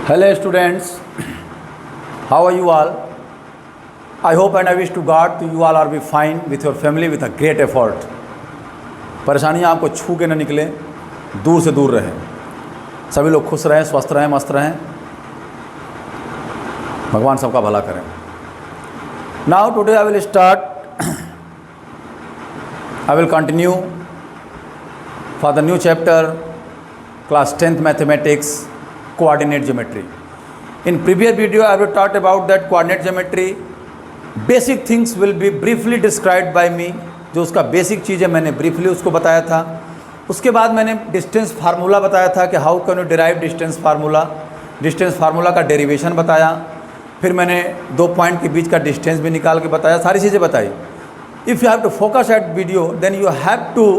Hello students, how are you all? I hope and I wish to God you all are be fine with your family with a great effort. परेशानियाँ आपको छू के न निकले, दूर से दूर रहें, सभी लोग खुश रहें, स्वस्थ रहें, मस्त रहें, भगवान सबका भला करें. Now today I will start, I will continue for the new chapter, class 10th mathematics, coordinate geometry. In previous video I will talk about that coordinate geometry. Basic things will be briefly described by me. जो उसका basic चीज़ है मैंने briefly उसको बताया था. उसके बाद मैंने डिस्टेंस फार्मूला बताया था कि how can you derive distance formula का डेरिवेशन बताया. फिर मैंने दो पॉइंट के बीच का डिस्टेंस भी निकाल के बताया, सारी चीज़ें बताई. If you have to focus at video then you have to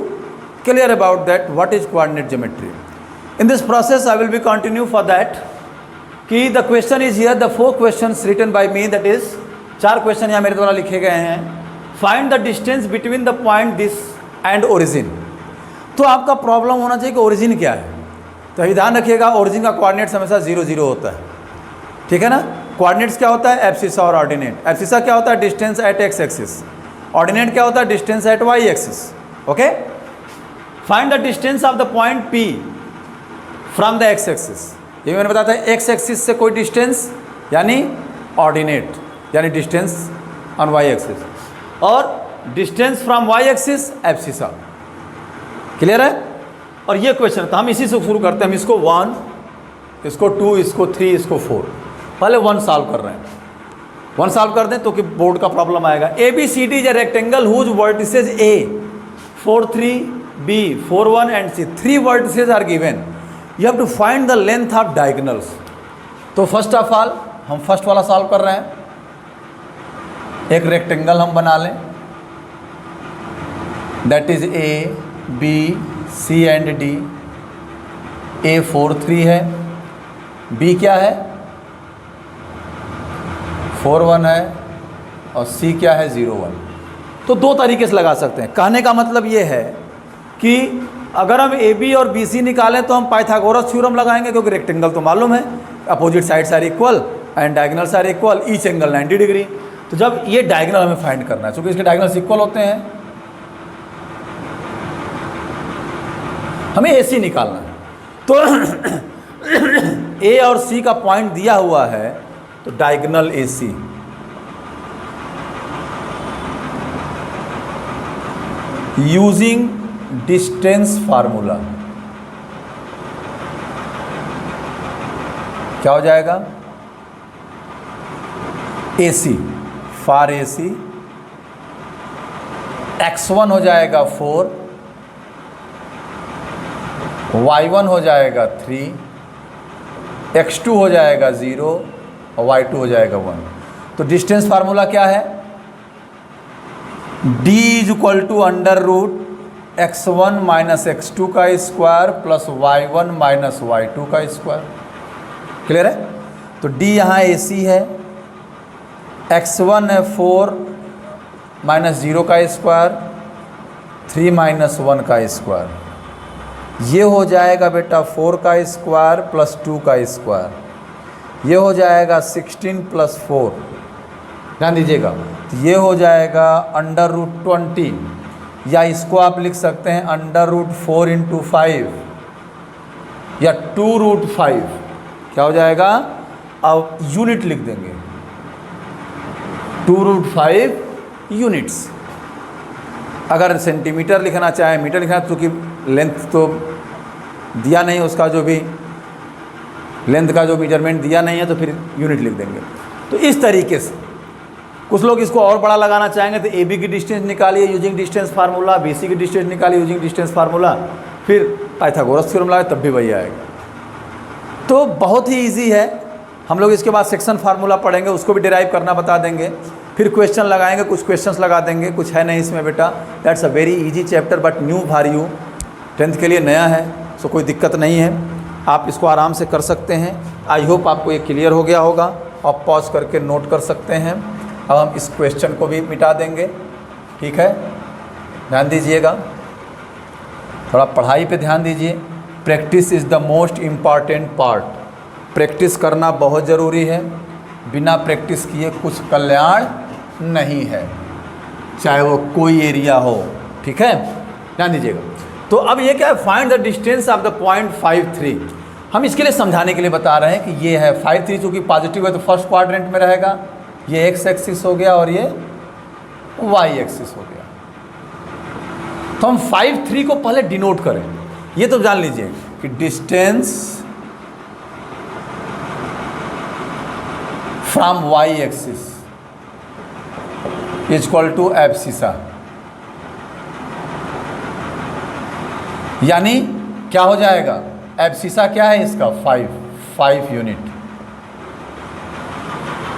clear about that what is coordinate geometry. In this process I will be continue for that कि the question is here, the 4 questions written by me, that is 4 question यहाँ मेरे द्वारा लिखे गए हैं. Find the distance between the point this and origin. तो आपका problem होना चाहिए कि ओरिजिन क्या है. तो अभी ध्यान रखिएगा, ओरिजिन का कोऑर्डिनेट्स हमेशा 0 0 होता है, ठीक है ना. कोऑर्डिनेट्स क्या होता है, एब्सिसा और ऑर्डिनेट. एब्सिसा क्या होता है, distance at X axis. Ordinate क्या होता है, distance at Y axis. Okay. Find the distance of the point P from the X axis. ये मैंने बताया था, एक्स एक्सिस से कोई डिस्टेंस यानी ऑर्डिनेट यानी डिस्टेंस ऑन वाई एक्सिस, और distance from Y axis abscissa. Clear है. और ये क्वेश्चन तो हम इसी से शुरू करते हैं. हम इसको 1, इसको 2, इसको 3, इसको 4. पहले 1 सॉल्व कर रहे हैं. 1 सॉल्व कर दें तो कि बोर्ड का प्रॉब्लम आएगा. A B C D is a rectangle whose vertices A 4 3 B 4 1 and C 3 vertices are given. You have to find the length of diagonals. तो फर्स्ट ऑफ ऑल हम फर्स्ट वाला solve कर रहे हैं. एक rectangle हम बना लें, that is A B C and D. A 4 3 है, बी क्या है 4 1 है, और सी क्या है 0 1. तो दो तरीके से लगा सकते हैं. कहने का मतलब ये है कि अगर हम ए बी और बी सी निकालें तो हम पाइथागोरस थ्योरम लगाएंगे, क्योंकि रेक्टेंगल तो मालूम है opposite sides are equal and diagonals are equal, each angle 90 degree. तो जब ये डायगोनल हमें फाइंड करना है, क्योंकि इसके डायगोनल्स इक्वल होते हैं, हमें ए सी निकालना है. तो ए और सी का पॉइंट दिया हुआ है, तो diagonal A C using distance formula क्या हो जाएगा, ए सी फॉर ए सी x1 हो जाएगा 4, y1 हो जाएगा 3, x2 हो जाएगा 0 और y2 हो जाएगा 1. तो डिस्टेंस फार्मूला क्या है, d is equal to under root x1 minus x2 का square plus y1 minus y2 का स्क्वायर. क्लियर है. तो d यहाँ ए सी है, x1 है 4 माइनस 0 का स्क्वायर, 3 माइनस 1 का स्क्वायर. ये हो जाएगा बेटा 4 का स्क्वायर प्लस 2 का स्क्वायर. ये हो जाएगा 16 प्लस 4. ध्यान दीजिएगा, ये हो जाएगा अंडर रूट 20, या इसको आप लिख सकते हैं अंडर रूट 4 इंटू 5 या 2 रूट 5. क्या हो जाएगा, अब यूनिट लिख देंगे 2 रूट 5 यूनिट्स. अगर सेंटीमीटर लिखना चाहे, मीटर लिखना, क्योंकि लेंथ तो दिया नहीं, उसका जो भी लेंथ का जो मेजरमेंट दिया नहीं है, तो फिर यूनिट लिख देंगे. तो इस तरीके से कुछ लोग इसको और बड़ा लगाना चाहेंगे, तो ए बी की डिस्टेंस निकालिए using distance formula, B C की डिस्टेंस निकालिए यूजिंग डिस्टेंस फार्मूला, फिर पाइथागोरस थ्योरम लगाए, तब भी वही आएगा. तो बहुत ही इजी है. हम लोग इसके बाद सेक्शन फार्मूला पढ़ेंगे, उसको भी डिराइव करना बता देंगे. फिर क्वेश्चन लगाएंगे, कुछ क्वेश्चंस लगा देंगे, कुछ है नहीं इसमें बेटा. That's a very easy chapter but new for you. 10th के लिए नया है, सो कोई दिक्कत नहीं है, आप इसको आराम से कर सकते हैं. आई होप आपको ये क्लियर हो गया होगा. आप पॉज करके नोट कर सकते हैं. अब हम इस क्वेश्चन को भी मिटा देंगे, ठीक है. ध्यान दीजिएगा, थोड़ा पढ़ाई पे ध्यान दीजिए. Practice is the most important part. Practice करना बहुत ज़रूरी है, बिना प्रैक्टिस किए कुछ कल्याण नहीं है, चाहे वो कोई एरिया हो। ठीक है, ध्यान दीजिएगा। तो अब ये क्या है, find the distance of the point 5 3। हम इसके लिए समझाने के लिए बता रहे हैं कि ये है 5 3, चूँकि पॉजिटिव है तो फर्स्ट क्वाड्रेंट में रहेगा, ये एक्स एक्सिस हो गया और ये वाई एक्सिस हो गया। तो हम 5 3 को पहले डिनोट करें। ये तो जान लीजिए कि distance from Y axis is equal to abscissa, यानी क्या हो जाएगा, एब्सिसा क्या है इसका 5 यूनिट।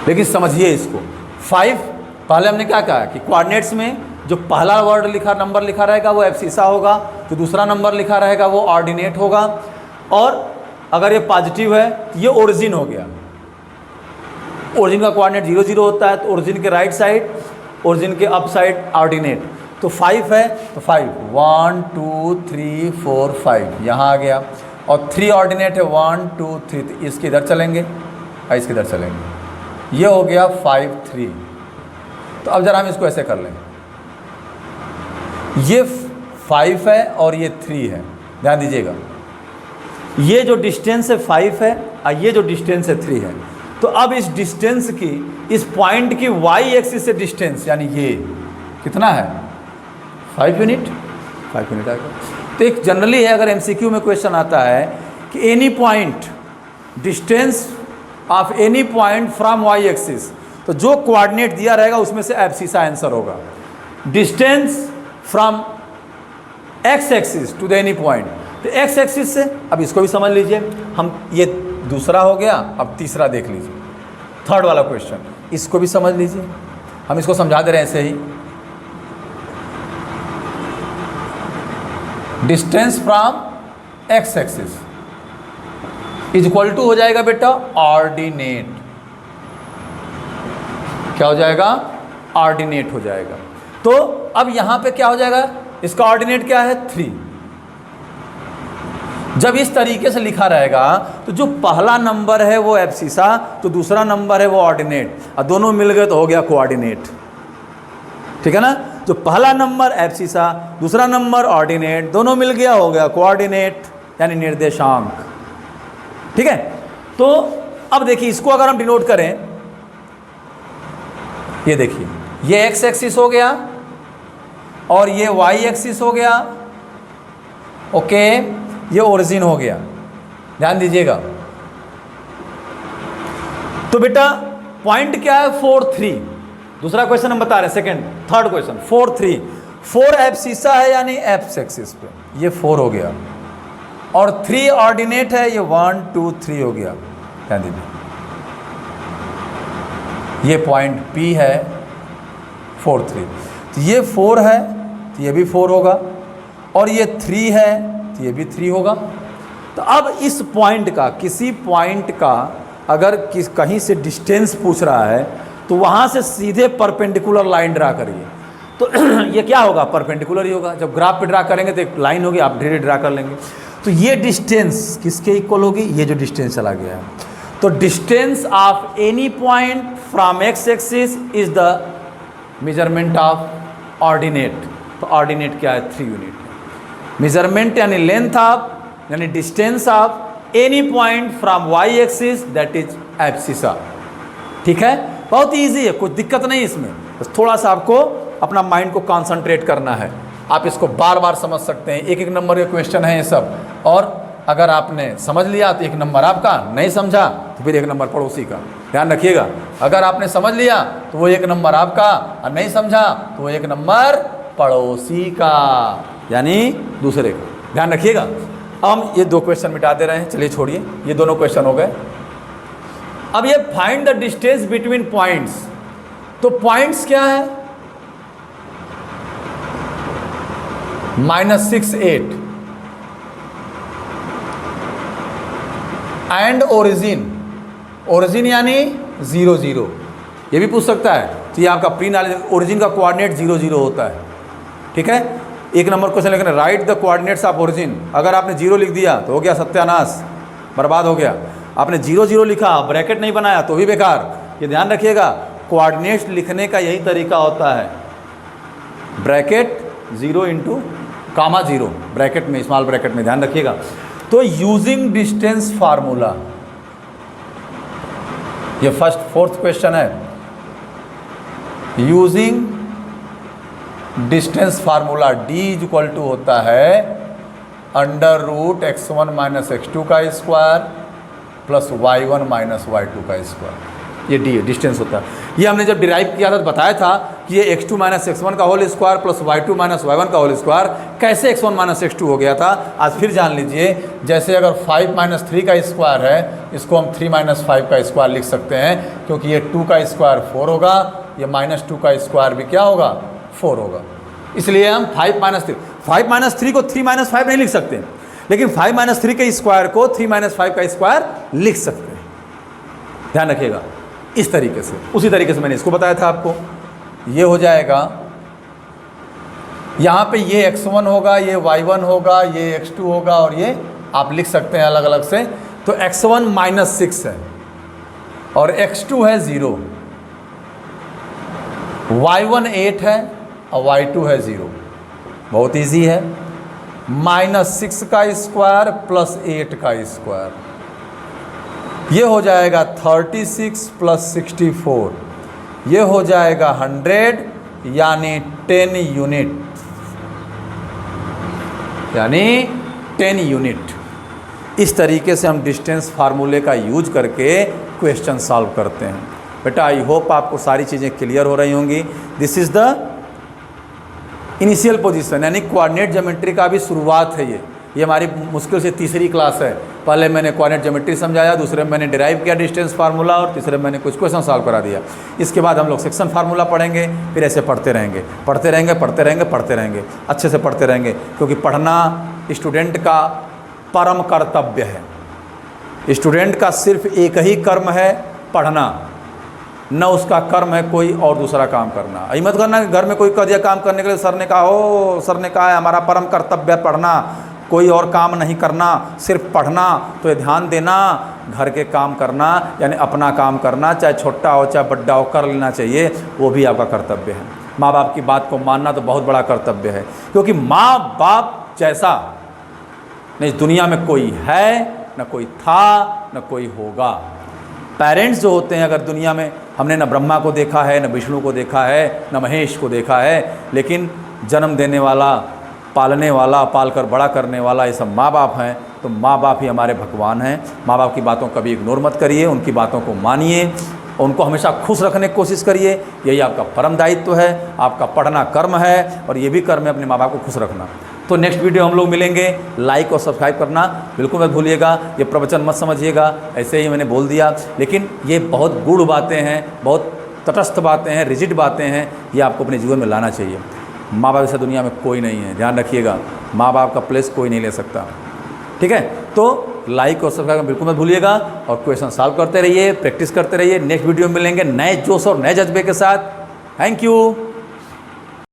लेकिन समझिए इसको, 5 पहले हमने क्या कहा कि कोऑर्डिनेट्स में जो पहला वर्ड लिखा नंबर लिखा रहेगा वो एब्सिसा होगा, जो दूसरा नंबर लिखा रहेगा वो ऑर्डिनेट होगा, और अगर ये पॉजिटिव है तो ये ओरिजिन हो गया। ओरिजिन का कोऑर्डिनेट 0 0 होता है, तो ओरिजिन के राइट साइड, ओरिजिन के अप साइड ऑर्डिनेट। तो 5 है तो 5 1 2 3 4 5 यहाँ आ गया, और 3 ऑर्डिनेट है 1 2 3, तो इसके इधर चलेंगे और इसके इधर चलेंगे, ये हो गया 5 3। तो अब जरा हम इसको ऐसे कर लें, ये 5 है और ये 3 है, ध्यान दीजिएगा। ये जो डिस्टेंस है 5 है और ये जो डिस्टेंस है 3 है। तो अब इस डिस्टेंस की, इस पॉइंट की वाई एक्सिस से डिस्टेंस, यानी ये कितना है 5 यूनिट, 5 यूनिट आ गया। तो एक जनरली है, अगर एमसीक्यू में क्वेश्चन आता है कि any point, distance of any point from Y axis, तो जो कोऑर्डिनेट दिया रहेगा उसमें से एब्सिसा आंसर होगा। Distance from X axis to the any point, तो एक्स एक्सिस से, अब इसको भी समझ लीजिए हम, ये दूसरा हो गया। अब तीसरा देख लीजिए, थर्ड वाला क्वेश्चन, इसको भी समझ लीजिए, हम इसको समझा दे रहे हैं ऐसे ही। Distance from X axis is equal to हो जाएगा बेटा ऑर्डिनेट, क्या हो जाएगा, ऑर्डिनेट हो जाएगा। तो अब यहां पे क्या हो जाएगा, इसका ऑर्डिनेट क्या है 3। जब इस तरीके से लिखा रहेगा तो जो पहला नंबर है वो एब्सिसा, तो दूसरा नंबर है वो ऑर्डिनेट, और दोनों मिल गए तो हो गया कोऑर्डिनेट। ठीक है ना, जो पहला नंबर एब्सिसा, दूसरा नंबर ऑर्डिनेट, दोनों मिल गया हो गया कोऑर्डिनेट, यानी निर्देशांक। ठीक है, तो अब देखिए इसको अगर हम डिनोट करें, ये देखिए ये एक्स एक्सिस हो गया और ये वाई एक्सिस हो गया, ओके, ये ओरिजिन हो गया, ध्यान दीजिएगा। तो बेटा पॉइंट क्या है 4 3, दूसरा क्वेश्चन हम बता रहे हैं, सेकंड थर्ड क्वेश्चन 4 3, 4 एब्सिसा है यानी एक्स एक्सिस पे, ये 4 हो गया, और 3 ऑर्डिनेट है, ये 1 2 3 हो गया, ध्यान दीजिए। ये पॉइंट P है 4 3, तो ये 4 है तो ये भी 4 होगा, और ये 3 है तो ये भी 3 होगा। तो अब इस पॉइंट का, किसी पॉइंट का अगर कहीं से डिस्टेंस पूछ रहा है तो वहाँ से सीधे परपेंडिकुलर लाइन ड्रा करिए, तो ये क्या होगा, परपेंडिकुलर ही होगा। जब ग्राफ पे ड्रा करेंगे तो एक लाइन होगी, आप धीरे ड्रा कर लेंगे। तो ये डिस्टेंस किसके इक्वल होगी, ये जो डिस्टेंस चला गया है। तो distance of any point from X axis is the measurement of ordinate. तो ऑर्डिनेट क्या है 3 यूनिट। मेजरमेंट यानी लेंथ ऑफ, यानी distance of any point from Y axis, that is abscissa. ठीक है, बहुत ईजी है, कुछ दिक्कत नहीं इसमें, बस थोड़ा सा आपको अपना माइंड को कॉन्सेंट्रेट करना है। आप इसको बार बार समझ सकते हैं, एक एक नंबर के क्वेश्चन है ये सब, और अगर आपने समझ लिया तो 1 नंबर आपका, नहीं समझा तो फिर 1 नंबर पड़ोसी का, ध्यान रखिएगा। अगर आपने समझ लिया तो वो 1 नंबर आपका, और नहीं समझा तो वो 1 नंबर पड़ोसी का, यानी दूसरे का, ध्यान रखिएगा। हम ये 2 क्वेश्चन मिटा दे रहे हैं, चलिए छोड़िए, ये दोनों क्वेश्चन हो गए। अब ये find the distance between points, तो पॉइंट्स क्या है, -6 8 एंड ओरिजिन, ओरिजिन यानी 0 0, ये भी पूछ सकता है। तो ये आपका प्री नॉलेज, ओरिजिन का कोऑर्डिनेट 0 0 होता है। ठीक है, 1 नंबर क्वेश्चन लिखना, right the coordinates of origin. अगर आपने 0 लिख दिया तो हो गया सत्यानाश, बर्बाद हो गया। आपने 0 0 लिखा, ब्रैकेट नहीं बनाया तो भी बेकार। ये ध्यान रखिएगा, कोऑर्डिनेट्स लिखने का यही तरीका होता है, ब्रैकेट 0 इंटू कामा 0 ब्रैकेट में, स्मॉल ब्रैकेट में, ध्यान रखिएगा। तो यूजिंग डिस्टेंस फार्मूला, ये फोर्थ क्वेश्चन है। Using distance formula d is equal to होता है under root x1 minus x2 का square plus y1 minus y2 का स्क्वायर। ये d डिस्टेंस होता है। ये हमने जब डिराइव किया था तो बताया था कि ये x2 माइनस x1 का whole square plus y2 minus y1 का होल स्क्वायर कैसे x1 माइनस x2 हो गया था। आज फिर जान लीजिए, जैसे अगर 5 माइनस 3 का स्क्वायर है, इसको हम 3 माइनस 5 का स्क्वायर लिख सकते हैं, क्योंकि ये 2 का स्क्वायर 4 होगा, ये माइनस 2 का स्क्वायर भी क्या होगा, 4 होगा। इसलिए हम 5 माइनस 3 को 3 माइनस 5 नहीं लिख सकते, लेकिन 5 माइनस 3 के स्क्वायर को 3 माइनस 5 का स्क्वायर लिख सकते हैं। ध्यान रखिएगा, इस तरीके से, उसी तरीके से मैंने इसको बताया था आपको। ये हो जाएगा, यहाँ पे ये x1 होगा, ये y1 होगा, ये x2 होगा, और ये आप लिख सकते हैं अलग अलग से। तो x1 माइनस 6 है और x2 है 0, y1 8 है और y2 है 0। बहुत इजी है, माइनस 6 का स्क्वायर प्लस 8 का स्क्वायर, ये हो जाएगा 36 प्लस 64, ये हो जाएगा 100 यानी 10 यूनिट, यानी 10 यूनिट। इस तरीके से हम डिस्टेंस फार्मूले का यूज करके क्वेश्चन सॉल्व करते हैं। बेटा आई होप आपको सारी चीज़ें क्लियर हो रही होंगी। This is the initial position, यानी कोऑर्डिनेट ज्योमेट्री का भी शुरुआत है। ये हमारी मुश्किल से तीसरी क्लास है। पहले मैंने कोऑर्डिनेट ज्योमेट्री समझाया, दूसरे में मैंने डिराइव किया डिस्टेंस फार्मूला, और तीसरे में मैंने कुछ क्वेश्चन सॉल्व करा दिया। इसके बाद हम लोग सेक्शन फार्मूला पढ़ेंगे, फिर ऐसे पढ़ते रहेंगे, पढ़ते रहेंगे, पढ़ते रहेंगे, पढ़ते रहेंगे, अच्छे से पढ़ते रहेंगे, क्योंकि पढ़ना स्टूडेंट का परम कर्तव्य है। स्टूडेंट का सिर्फ एक ही कर्म है, पढ़ना, न उसका कर्म है कोई और दूसरा काम करना। यही मत करना कि घर में कोई कर दिया काम करने के लिए, सर ने कहा हो, सर ने कहा है हमारा परम कर्तव्य है पढ़ना, कोई और काम नहीं करना, सिर्फ पढ़ना। तो ये ध्यान देना, घर के काम करना यानी अपना काम करना, चाहे छोटा हो चाहे बड़ा हो, कर लेना चाहिए, वो भी आपका कर्तव्य है। माँ बाप की बात को मानना तो बहुत बड़ा कर्तव्य है, क्योंकि माँ बाप जैसा नहीं दुनिया में कोई है, न कोई था, न कोई होगा। पेरेंट्स जो होते हैं, अगर दुनिया में हमने न ब्रह्मा को देखा है, न विष्णु को देखा है, न महेश को देखा है, लेकिन जन्म देने वाला, पालने वाला, पाल कर बड़ा करने वाला ये सब माँ बाप हैं। तो माँ बाप ही हमारे भगवान हैं। माँ बाप की बातों को कभी इग्नोर मत करिए, उनकी बातों को मानिए, उनको हमेशा खुश रखने की कोशिश करिए। यही आपका परम दायित्व है। आपका पढ़ना कर्म है, और ये भी कर्म है अपने माँ बाप को खुश रखना। तो नेक्स्ट वीडियो हम लोग मिलेंगे। लाइक और सब्सक्राइब करना बिल्कुल मत भूलिएगा। ये प्रवचन मत समझिएगा, ऐसे ही मैंने बोल दिया, लेकिन ये बहुत गूढ़ बातें हैं, बहुत तटस्थ बातें हैं, रिजिड बातें हैं, ये आपको अपने जीवन में लाना चाहिए। माँ बाप जैसा दुनिया में कोई नहीं है, ध्यान रखिएगा। माँ बाप का प्लेस कोई नहीं ले सकता, ठीक है। तो लाइक और सब्सक्राइब बिल्कुल मत भूलिएगा, और क्वेश्चन सॉल्व करते रहिए, प्रैक्टिस करते रहिए। नेक्स्ट वीडियो में मिलेंगे नए जोश और नए जज्बे के साथ। Thank you.